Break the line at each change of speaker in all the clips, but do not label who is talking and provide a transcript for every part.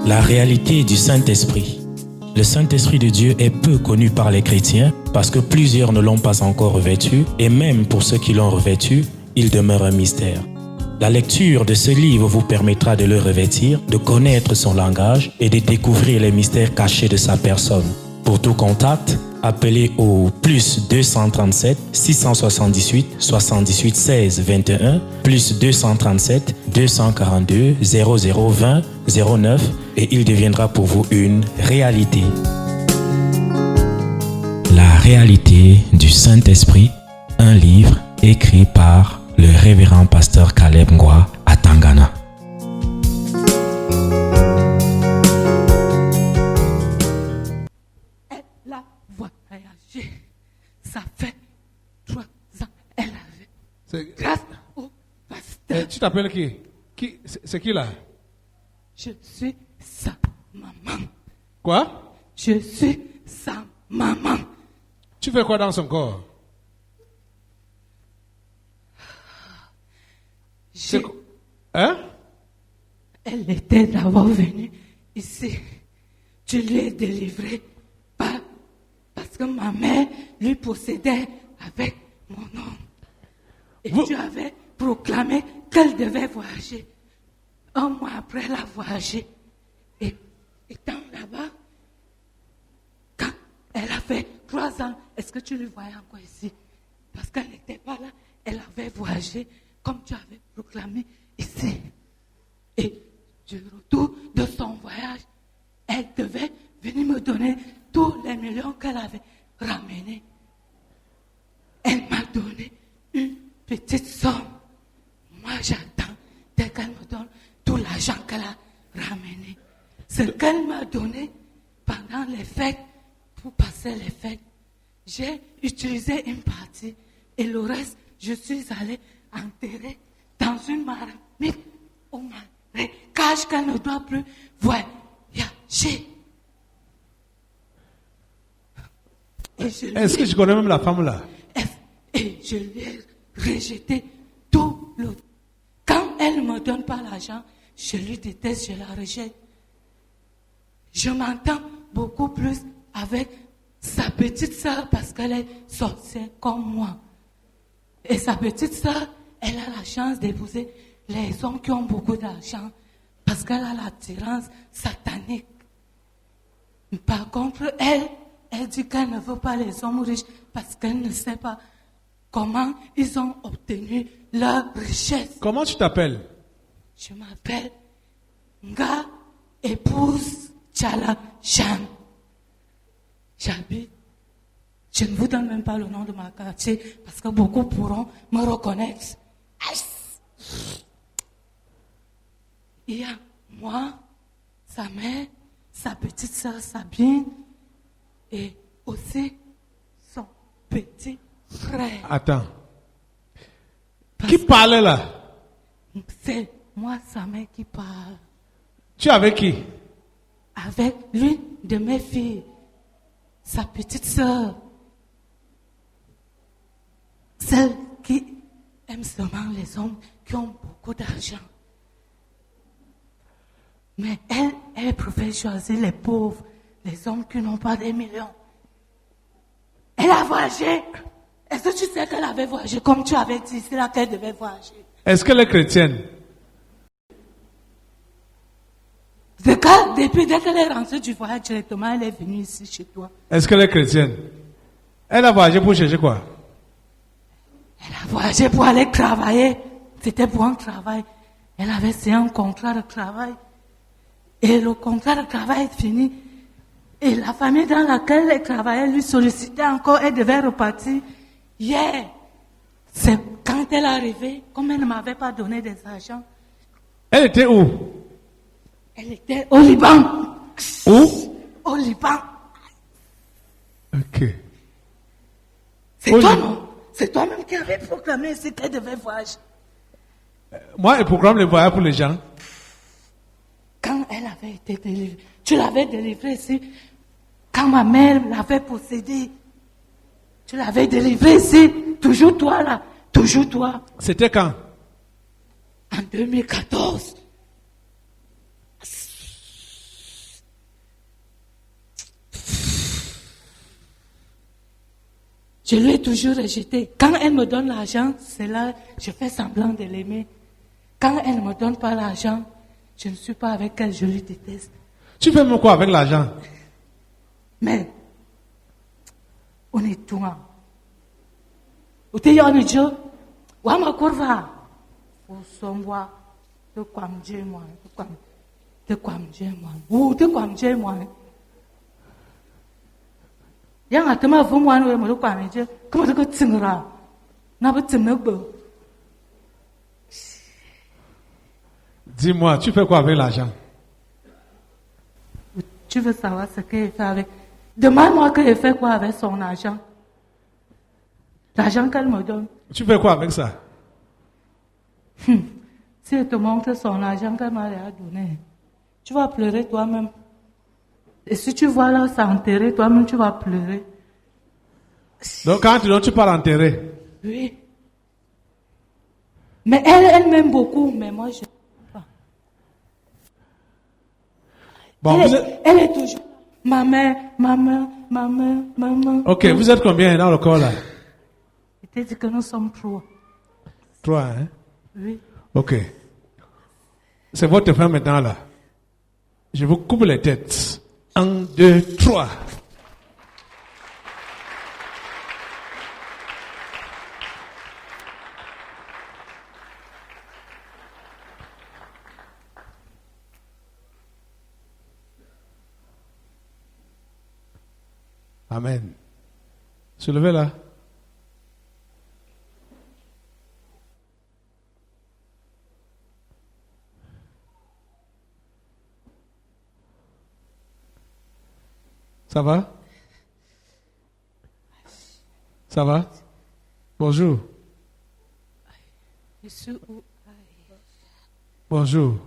La réalité du Saint-Esprit. Le Saint-Esprit de Dieu est peu connu par les chrétiens parce que plusieurs ne l'ont pas encore revêtu et même pour ceux qui l'ont revêtu, il demeure un mystère. La lecture de ce livre vous permettra de le revêtir, de connaître son langage et de découvrir les mystères cachés de sa personne. Pour tout contact, appelez au plus 237 678 78 16 21 plus 237 242 0020 09 et il deviendra pour vous une réalité. La réalité du Saint-Esprit, un livre écrit par le révérend pasteur Caleb Ngwa à Tangana.
Elle a voyagé. Ça fait 3 ans. Elle avait. Grâce au pasteur.
Tu t'appelles qui? C'est qui là?
Je suis sa maman.
Quoi?
Je suis sa maman.
Tu fais quoi dans son corps? Hein?
Elle était d'abord venue ici. Je lui ai délivré parce que ma mère lui possédait avec mon nom. Et tu avais proclamé qu'elle devait voyager. Un mois après, elle a voyagé. Et étant là-bas, quand elle a fait 3 ans, est-ce que tu le voyais encore ici? Parce qu'elle n'était pas là, elle avait voyagé comme tu avais proclamé ici. Et du retour de son voyage, elle devait venir me donner tous les millions qu'elle avait ramenés. Elle m'a donné une petite somme. Moi, j'attends dès qu'elle me donne tout l'argent qu'elle a ramené. Ce qu'elle m'a donné pendant les fêtes, pour passer les fêtes, j'ai utilisé une partie et le reste, je suis allée enterrer dans une marmite au marécage qu'elle ne doit plus voyager.
Est-ce que je connais même la femme là?
Et je lui ai rejeté tout le... Quand elle ne me donne pas l'argent, je lui déteste, je la rejette. Je m'entends beaucoup plus avec sa petite sœur parce qu'elle est sorcière comme moi. Et sa petite sœur, elle a la chance d'épouser les hommes qui ont beaucoup d'argent parce qu'elle a l'attirance satanique. Par contre, elle dit qu'elle ne veut pas les hommes riches parce qu'elle ne sait pas comment ils ont obtenu leur richesse.
Comment tu t'appelles?
Je m'appelle Nga épouse Tchala Jean. J'habite. Je ne vous donne même pas le nom de ma quartier parce que beaucoup pourront me reconnaître. Il y a moi, sa mère, sa petite sœur Sabine et aussi son petit frère.
Attends. Qui parlait là?
C'est moi, sa mère, qui parle.
Tu es avec qui?
Avec l'une de mes filles, sa petite sœur. Celle qui aime seulement les hommes qui ont beaucoup d'argent. Mais elle préfère choisir les pauvres, les hommes qui n'ont pas des millions. Elle a voyagé. Est-ce que tu sais qu'elle avait voyagé comme tu avais dit, c'est là qu'elle devait voyager?
Est-ce qu'elle est chrétienne?
Depuis dès qu'elle est rentrée du voyage directement, elle est venue ici chez toi.
Est-ce qu'elle est chrétienne? Elle a voyagé pour chercher quoi?
Elle a voyagé pour aller travailler. C'était pour un travail. Elle avait signé un contrat de travail. Et le contrat de travail est fini. Et la famille dans laquelle elle travaillait lui sollicitait encore. Elle devait repartir hier. C'est quand elle est arrivée, comme elle ne m'avait pas donné des argent.
Elle était où?
Elle était au Liban.
Où?
Au Liban.
Ok.
C'est toi, non? C'est toi-même qui avais proclamé ici qu'elle devait voyager.
Moi, elle programme les voyages pour les gens.
Quand elle avait été délivrée, tu l'avais délivrée ici. Quand ma mère l'avait possédée, tu l'avais délivrée ici. Toujours toi là, toujours toi.
C'était quand?
En 2014. Je lui ai toujours rejeté. Quand elle me donne l'argent, c'est là je fais semblant de l'aimer. Quand elle ne me donne pas l'argent, je ne suis pas avec elle, je lui déteste.
Tu fais même quoi avec l'argent?
Mais, on est tout. Ou t'es yon Dieu, ou à ma courva. Ou son bois, de quoi me dire moi, de quoi me dire moi, ou de quoi me dire moi. Yang a tellement vu moi, nous, me quoi me dire, comment tu t'ingras, n'a pas t'ingras.
Dis-moi, tu fais quoi avec l'argent?
Tu veux savoir ce qu'il fait avec. Demande-moi qu'il fait quoi avec son argent. L'argent qu'elle me donne.
Tu fais quoi avec ça?
Si elle te montre son argent qu'elle m'a donné, tu vas pleurer toi-même. Et si tu vois là s'enterrer, toi-même tu vas pleurer.
Donc quand tu pars enterrer.
Oui. Mais elle m'aime beaucoup, mais moi je.
Bon,
elle est toujours. Maman.
Ok, vous êtes combien dans le corps là?
Il t'a dit que nous sommes 3.
3, hein?
Oui.
Ok. C'est votre femme maintenant là. Je vous coupe les têtes. 1, 2, 3. Amen. Se levez là. Ça va? Ça va? Bonjour.
Je suis où?
Bonjour.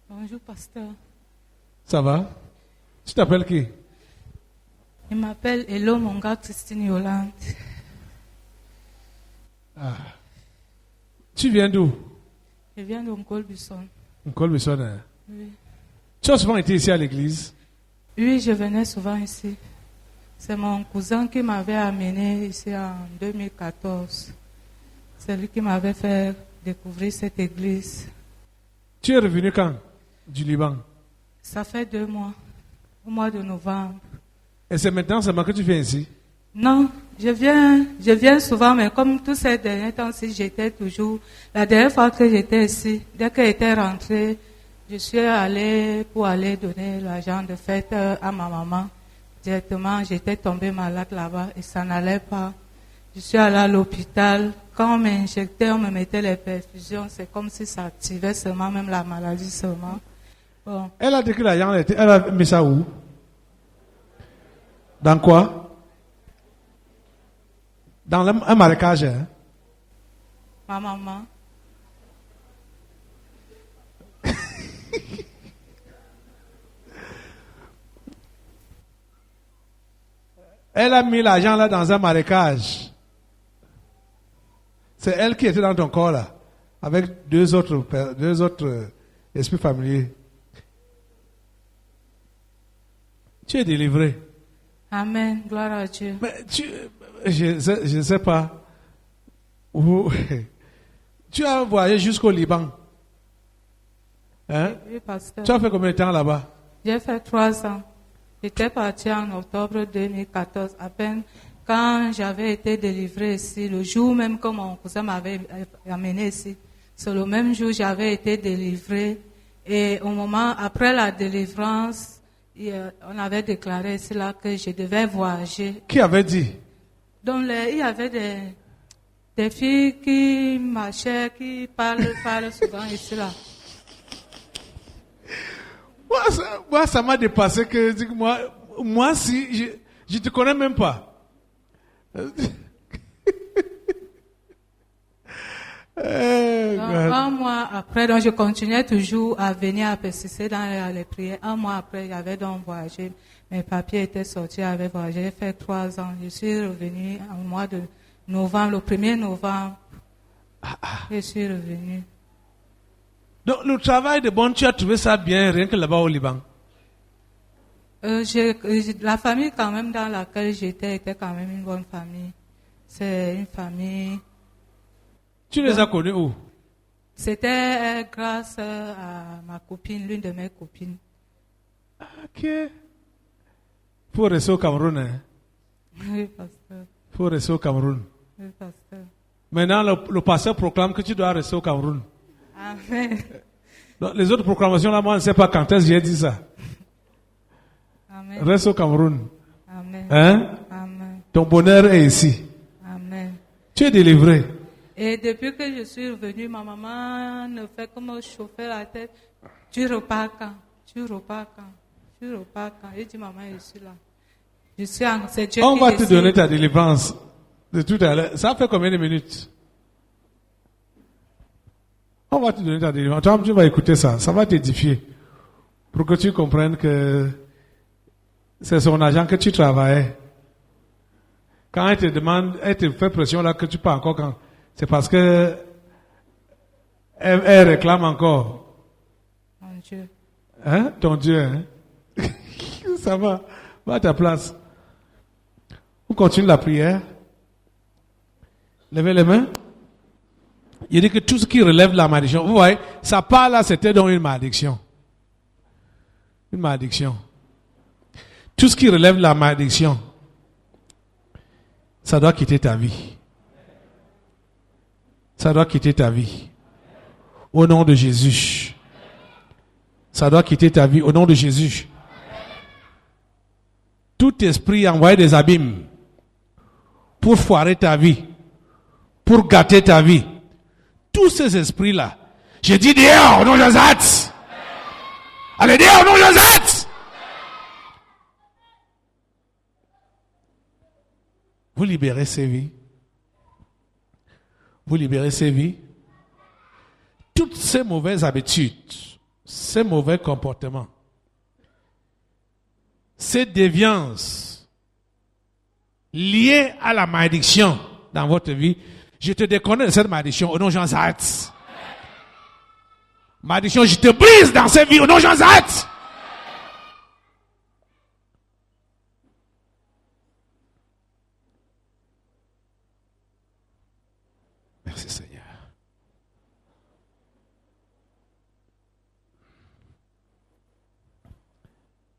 Bonjour, pasteur.
Ça va? Tu t'appelles qui?
Je m'appelle Hello Monga Christine Yolande.
Ah. Tu viens d'où?
Je viens de N'Kolbisson.
N'Kolbisson, hein?
Oui.
Tu as souvent été ici à l'église?
Oui, je venais souvent ici. C'est mon cousin qui m'avait amené ici en 2014. C'est lui qui m'avait fait découvrir cette église.
Tu es revenu quand? Du Liban?
Ça fait 2 mois, au mois de novembre.
Et c'est maintenant seulement que tu viens ici?
Non, je viens souvent, mais comme tous ces derniers temps-ci, j'étais toujours. La dernière fois que j'étais ici, dès qu'elle était rentrée, je suis allée pour aller donner l'argent de fête à ma maman. Directement, j'étais tombée malade là-bas et ça n'allait pas. Je suis allée à l'hôpital. Quand on m'injectait, on me mettait les perfusions, c'est comme si ça activait seulement, même la maladie seulement. Bon.
Elle a dit que l'argent, elle a mis ça où? Dans quoi? Dans un marécage, hein?
Ma maman.
Elle a mis l'argent là dans un marécage. C'est elle qui était dans ton corps là, avec deux autres esprits familiers. Tu es délivré.
Amen, gloire à Dieu.
Mais je ne sais pas. Où, tu as voyagé jusqu'au Liban. Hein?
Oui, pasteur.
Tu as fait combien de temps là-bas?
J'ai fait 3 ans. J'étais partie en octobre 2014, à peine quand j'avais été délivrée ici, le jour même que mon cousin m'avait amené ici. C'est le même jour que j'avais été délivrée. Et au moment, après la délivrance, on avait déclaré ici là que je devais voyager.
Qui avait dit? Donc,
il y avait des filles qui marchaient, qui parlent souvent ici là.
Moi, ça m'a dépassé que moi si je te connais même pas.
Un mois après, donc je continuais toujours à venir à persister dans les prières. Un mois après, j'avais donc voyagé. Mes papiers étaient sortis, j'avais voyagé. J'ai fait 3 ans. Je suis revenue au mois de novembre, le 1er novembre. Je suis revenue.
Donc, le travail de bon, tu as trouvé ça bien, rien que là-bas au Liban?
La famille quand même dans laquelle j'étais était quand même une bonne famille. C'est une famille.
Tu les as connus où?
C'était grâce à ma copine, l'une de mes copines.
Ok. Faut rester au Cameroun, hein?
Oui, pasteur.
Faut rester au Cameroun.
Oui, pasteur.
Maintenant, le pasteur proclame que tu dois rester au Cameroun.
Amen.
Donc, les autres proclamations, là, moi, je ne sais pas quand est-ce que j'ai dit ça.
Amen.
Reste au Cameroun.
Amen.
Hein?
Amen.
Ton bonheur est ici.
Amen.
Tu es délivré.
Et depuis que je suis revenue, ma maman ne fait que me chauffer la tête. Tu repars quand? Tu repars quand? Tu repars quand? Je dis, maman, je suis là. Je suis en... C'est Dieu
On
qui
va te
décide.
donner ta délivrance de tout à l'heure. Ça fait combien de minutes? On va te donner ta délivrance. Toi, tu vas écouter ça. Ça va t'édifier. Pour que tu comprennes que c'est son agent que tu travaillais. Quand elle te demande, elle te fait pression là que tu pars encore quand, c'est parce que elle réclame encore.
Mon Dieu.
Hein? Ton Dieu, hein? Ça va. Va à ta place. On continue la prière. Levez les mains. Il dit que tout ce qui relève la malédiction, vous voyez, ça part là, c'était donc une malédiction. Une malédiction. Tout ce qui relève la malédiction, ça doit quitter ta vie. Ça doit quitter ta vie. Au nom de Jésus. Ça doit quitter ta vie au nom de Jésus. Tout esprit envoyé des abîmes pour foirer ta vie, pour gâter ta vie, tous ces esprits-là, j'ai dit dehors au nom de Jésus. Allez dehors au nom de Jésus. Vous libérez ces vies. Vous libérez ces vies. Toutes ces mauvaises habitudes, ces mauvais comportements, ces déviances liées à la malédiction dans votre vie, je te déconnecte de cette malédiction au nom de Jésus. Malédiction, je te brise dans cette vie au nom de Jésus. Merci Seigneur.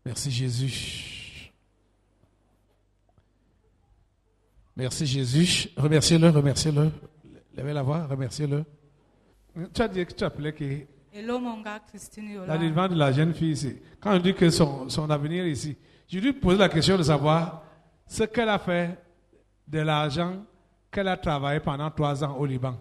Merci Jésus. Merci Jésus. Remerciez-le, remerciez-le. Levez la voix, remerciez-le. Tu as dit que tu appelais qui?
Hello, mon gars, Christine Yola.
La délivrance de la jeune fille ici. Quand on dit que son avenir est ici, je lui pose la question de savoir ce qu'elle a fait de l'argent qu'elle a travaillé pendant 3 ans au Liban.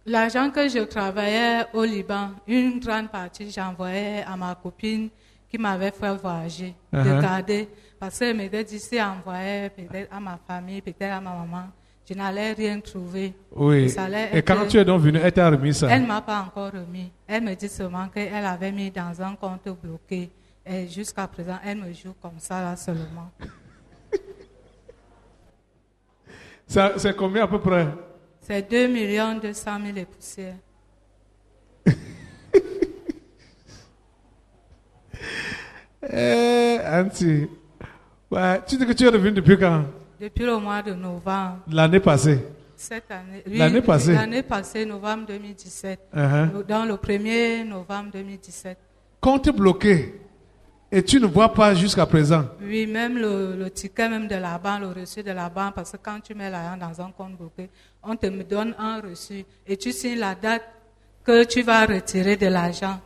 L'argent que je travaillais au Liban, une grande partie, j'envoyais à ma copine qui m'avait fait voyager, de garder. Parce qu'elle m'avait dit, si j'envoyais peut-être à ma famille, peut-être à ma maman, je n'allais rien trouver.
Oui. Et quand tu es donc venu, elle t'a remis ça?
Elle ne m'a pas encore remis. Elle me dit seulement qu'elle avait mis dans un compte bloqué. Et jusqu'à présent, elle me joue comme ça là seulement.
C'est combien à peu près?
C'est 2 200 000 et poussières.
Auntie, ouais, tu dis que tu es revenu depuis quand?
Depuis le mois de novembre.
L'année passée?
Cette année. Oui,
l'année passée?
L'année passée, novembre 2017. Dans le 1er novembre 2017.
Compte bloqué. Et tu ne vois pas jusqu'à présent?
Oui, même le ticket même de la banque, le reçu de la banque, parce que quand tu mets l'argent dans un compte bloqué, on te donne un reçu et tu signes la date que tu vas retirer de l'argent.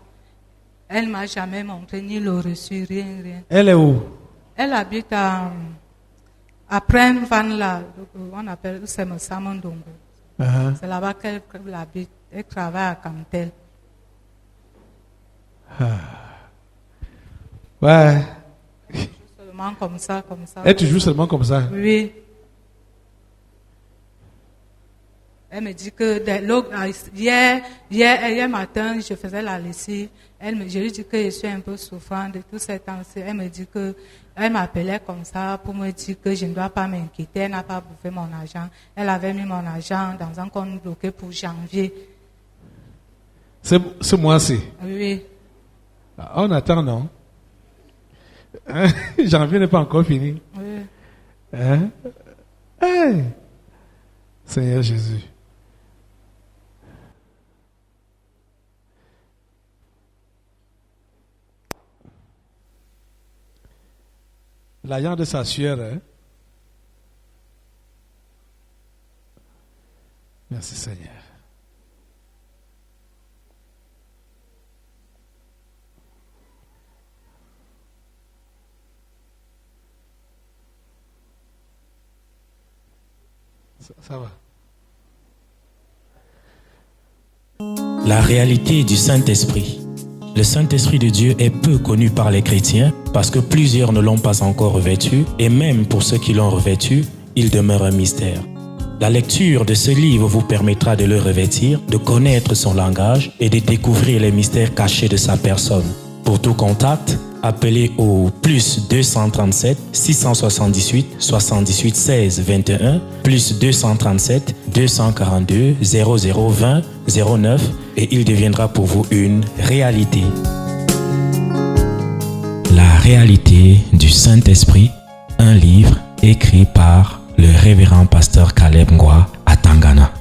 Elle ne m'a jamais montré ni le reçu, rien.
Elle est où?
Elle habite à Prenvan, là, on appelle Samondongo. C'est là-bas qu'elle habite. Elle travaille à Camtel.
Ouais.
Seulement comme ça.
Elle te joue seulement comme ça?
Oui. Elle me dit que hier matin, je faisais la lessive. Je lui dis que je suis un peu souffrante de tout ce temps-ci. Elle me dit que elle m'appelait comme ça pour me dire que je ne dois pas m'inquiéter. Elle n'a pas bouffé mon argent. Elle avait mis mon argent dans un compte bloqué pour janvier.
Ce mois-ci?
Oui.
On attend, non? Janvier n'est pas encore fini.
Oui.
Hein? Hey! Seigneur Jésus. L'agent de sa sueur, hein? Merci Seigneur. Ça va.
La réalité du Saint-Esprit. Le Saint-Esprit de Dieu est peu connu par les chrétiens parce que plusieurs ne l'ont pas encore revêtu et même pour ceux qui l'ont revêtu, il demeure un mystère. La lecture de ce livre vous permettra de le revêtir, de connaître son langage et de découvrir les mystères cachés de sa personne. Pour tout contact, appelez au plus 237 678 78 16 21 plus 237 242 0020 09 et il deviendra pour vous une réalité. La réalité du Saint-Esprit, un livre écrit par le révérend pasteur Caleb Ngwa à Tangana.